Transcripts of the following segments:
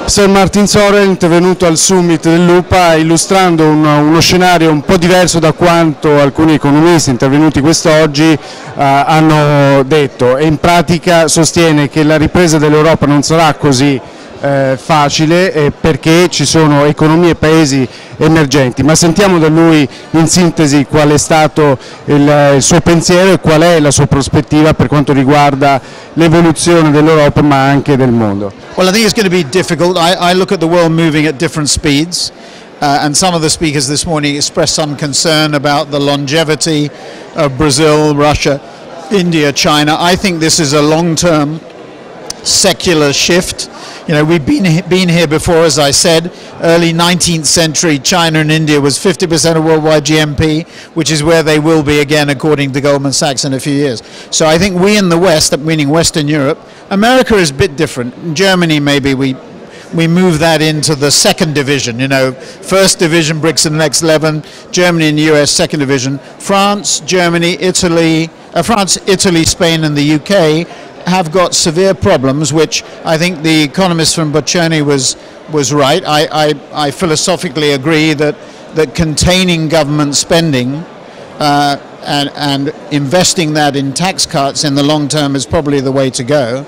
Sir Martin Sorrell, intervenuto al summit dell'UPA illustrando uno scenario un po' diverso da quanto alcuni economisti intervenuti quest'oggi hanno detto, e in pratica sostiene che la ripresa dell'Europa non sarà così facile perché ci sono economie e paesi emergenti. Ma sentiamo da lui in sintesi qual è stato il suo pensiero e qual è la sua prospettiva per quanto riguarda l'evoluzione dell'Europa ma anche del mondo. Well, I think it's going to be difficult. I look at the world moving at different speeds, and some of the speakers this morning expressed some concern about the longevity of Brazil, Russia, India, China. I think this is a long-term secular shift. You know, we've been here before, as I said. Early 19th century, China and India was 50% of worldwide GNP, which is where they will be again, according to Goldman Sachs, in a few years. So I think we in the West, meaning Western Europe, America is a bit different. In Germany, maybe we move that into the second division. You know, first division, BRICS and the next 11. Germany and the US, second division. France, Germany, Italy, Spain, and the UK have got severe problems, which I think the economist from Bocconi was right. I philosophically agree that containing government spending and investing that in tax cuts in the long term is probably the way to go.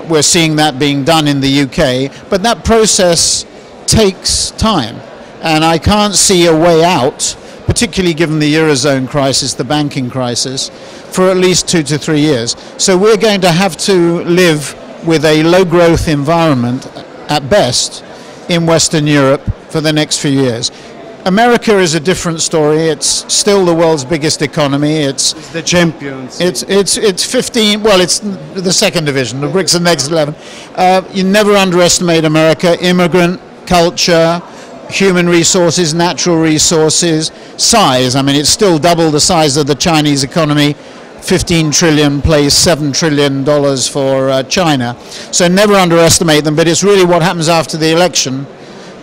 We're seeing that being done in the UK, but that process takes time, and I can't see a way out, particularly given the Eurozone crisis, the banking crisis, for at least 2 to 3 years. So we're going to have to live with a low growth environment at best in Western Europe for the next few years. America is a different story. It's still the world's biggest economy. It's the champions. It's 15. Well, it's the second division. The BRICS and next 11. You never underestimate America. Immigrant culture, human resources, natural resources, size. I mean, it's still double the size of the Chinese economy. 15 trillion plays $7 trillion for China. So never underestimate them, but it's really what happens after the election.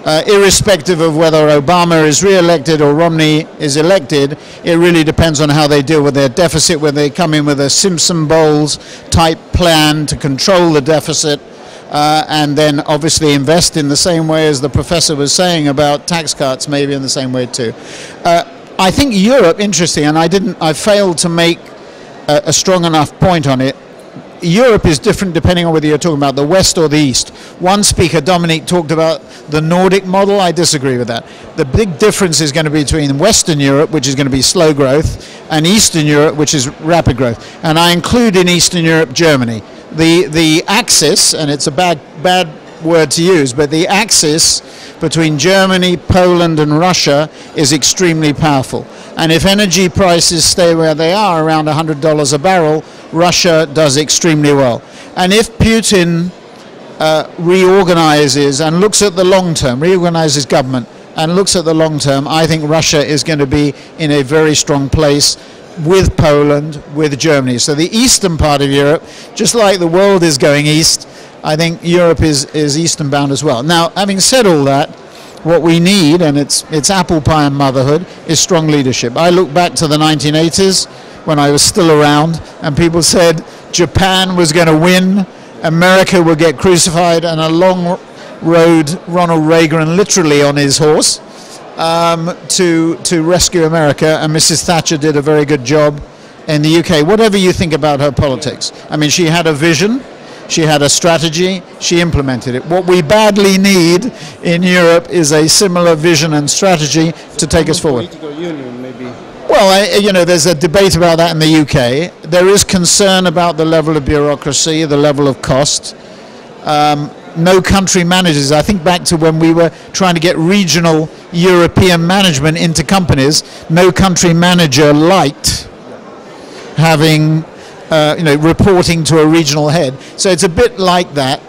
Irrespective of whether Obama is re-elected or Romney is elected, it really depends on how they deal with their deficit, whether they come in with a Simpson-Bowles type plan to control the deficit, and then obviously invest in the same way as the professor was saying about tax cuts, maybe in the same way too. I think Europe, interesting, and I failed to make a strong enough point on it. Europe is different depending on whether you're talking about the West or the East. One speaker, Dominic, talked about the Nordic model. I disagree with that. The big difference is going to be between Western Europe, which is going to be slow growth, and Eastern Europe, which is rapid growth. And I include in Eastern Europe Germany. The axis, and it's a bad word to use, but the axis between Germany, Poland and Russia is extremely powerful. And if energy prices stay where they are, around $100 a barrel, Russia does extremely well. And if Putin reorganizes and looks at the long term, reorganizes government and looks at the long term, I think Russia is going to be in a very strong place with Poland, with Germany. So the eastern part of Europe, just like the world is going east, I think Europe is eastern bound as well. Now, having said all that, what we need, and it's apple pie and motherhood, is strong leadership. I look back to the 1980s when I was still around, and people said Japan was going to win, America would get crucified, and along rode Ronald Reagan literally on his horse to rescue America, and Mrs. Thatcher did a very good job in the UK. Whatever you think about her politics, I mean, she had a vision. She had a strategy, she implemented it. What we badly need in Europe is a similar vision and strategy to take us forward. Political union, maybe. Well, you know, there's a debate about that in the UK. There is concern about the level of bureaucracy, the level of cost. No country manages. I think back to when we were trying to get regional European management into companies, no country manager liked having reporting to a regional head. So it's a bit like that.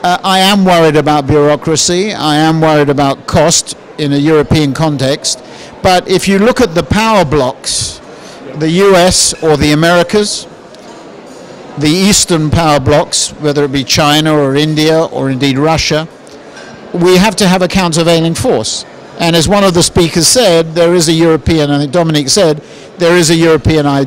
I am worried about bureaucracy. I am worried about cost in a European context. But if you look at the power blocks, the US or the Americas, the Eastern power blocks, whether it be China or India or indeed Russia, we have to have a countervailing force. And as one of the speakers said, there is a European, I think Dominic said, there is a European, I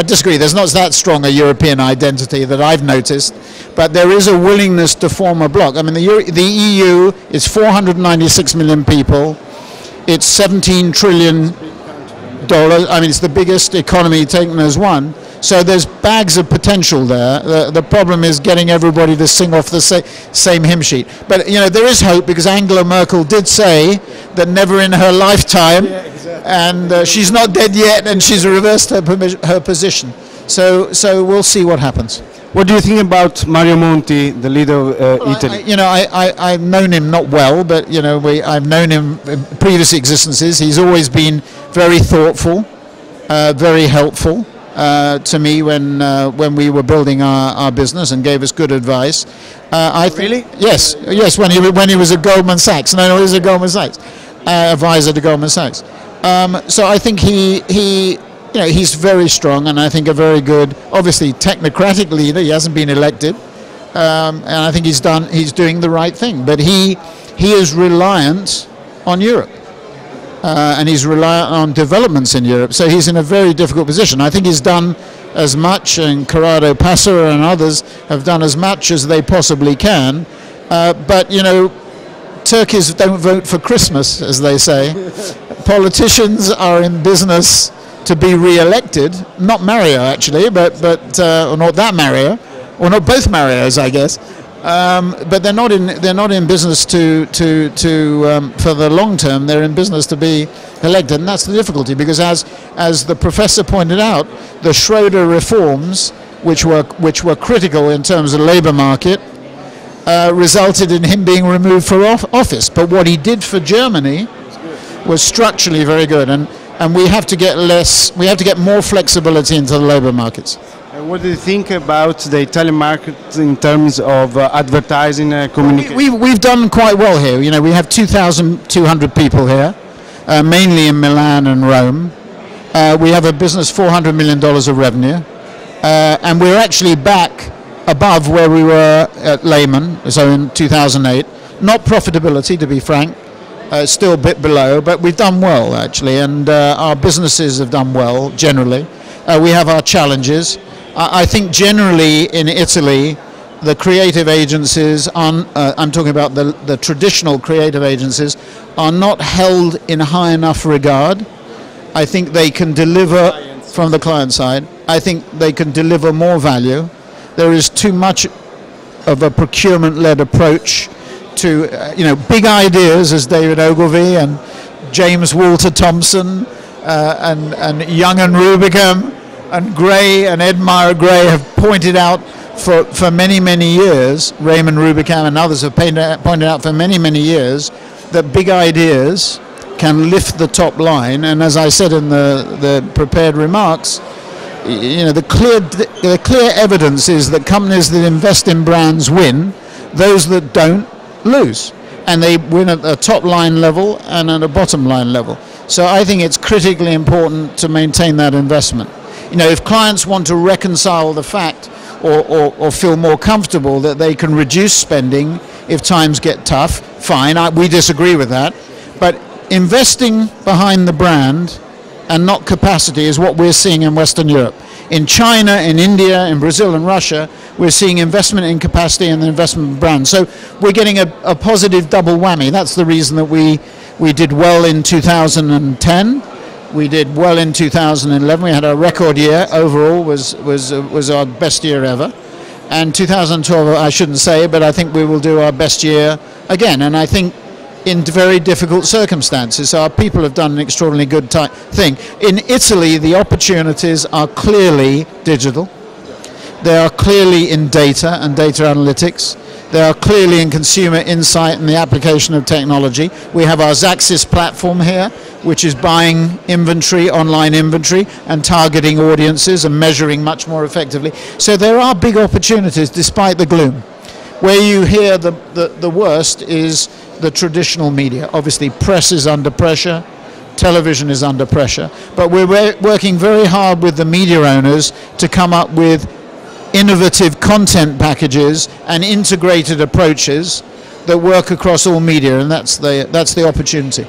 disagree, there's not that strong a European identity that I've noticed, but there is a willingness to form a bloc. I mean, the EU is 496 million people. It's $17 trillion. I mean, it's the biggest economy taken as one. So there's bags of potential there. The problem is getting everybody to sing off the same hymn sheet. But, you know, there is hope, because Angela Merkel did say that never in her lifetime, and she's not dead yet, and she's reversed her position. So we'll see what happens. What do you think about Mario Monti, the leader of Italy? I've known him not well, but, you know, I've known him in previous existences. He's always been very thoughtful, very helpful to me when we were building our business, and gave us good advice. Really? Yes, when he was at Goldman Sachs. No, he was at Goldman Sachs, advisor to Goldman Sachs. So I think he's very strong, and I think a very good, obviously technocratic leader. He hasn't been elected, and I think he's doing the right thing. But he is reliant on Europe. And he's reliant on developments in Europe, so he's in a very difficult position. I think he's done as much, and Corrado Passera and others have done as much as they possibly can, but, you know, turkeys don't vote for Christmas, as they say. Politicians are in business to be re-elected, not Mario actually, but or not that Mario, or not both Marios, I guess. But they're not in business to for the long term. They're in business to be elected, and that's the difficulty, because as the professor pointed out, the Schroeder reforms, which were critical in terms of the labour market, resulted in him being removed from office. But what he did for Germany was structurally very good, and we have to get more flexibility into the labour markets. What do you think about the Italian market in terms of advertising communication? We've done quite well here. You know, we have 2,200 people here, mainly in Milan and Rome. We have a business $400 million of revenue, and we're actually back above where we were at Lehman, so in 2008. Not profitability, to be frank, still a bit below, but we've done well actually, and our businesses have done well generally. We have our challenges. I think generally in Italy, the creative agencies, I'm talking about the traditional creative agencies, are not held in high enough regard. I think they can deliver from the client side. I think they can deliver more value. There is too much of a procurement-led approach to, big ideas, as David Ogilvy and James Walter Thompson and Young and Rubicam and Gray and Edmire Gray have pointed out for many, many years, Raymond Rubicam and others have pointed out for many, many years, that big ideas can lift the top line. And as I said in the prepared remarks, the clear evidence is that companies that invest in brands win, those that don't lose. And they win at the top line level and at a bottom line level. So I think it's critically important to maintain that investment. If clients want to reconcile the fact or feel more comfortable that they can reduce spending if times get tough, fine, we disagree with that. But investing behind the brand and not capacity is what we're seeing in Western Europe. In China, in India, in Brazil and Russia, we're seeing investment in capacity and investment in brand. So we're getting a positive double whammy. That's the reason that we did well in 2010. We did well in 2011. We had a record year overall. Was our best year ever. And 2012, I shouldn't say, but I think we will do our best year again. And I think in very difficult circumstances. So our people have done an extraordinarily good thing. In Italy, the opportunities are clearly digital. They are clearly in data and data analytics. They are clearly in consumer insight and the application of technology. We have our Xaxis platform here, which is buying inventory, online inventory, and targeting audiences and measuring much more effectively. So there are big opportunities despite the gloom. Where you hear the worst is the traditional media. Obviously, press is under pressure, television is under pressure, but we're working very hard with the media owners to come up with innovative content packages and integrated approaches that work across all media, and that's the opportunity.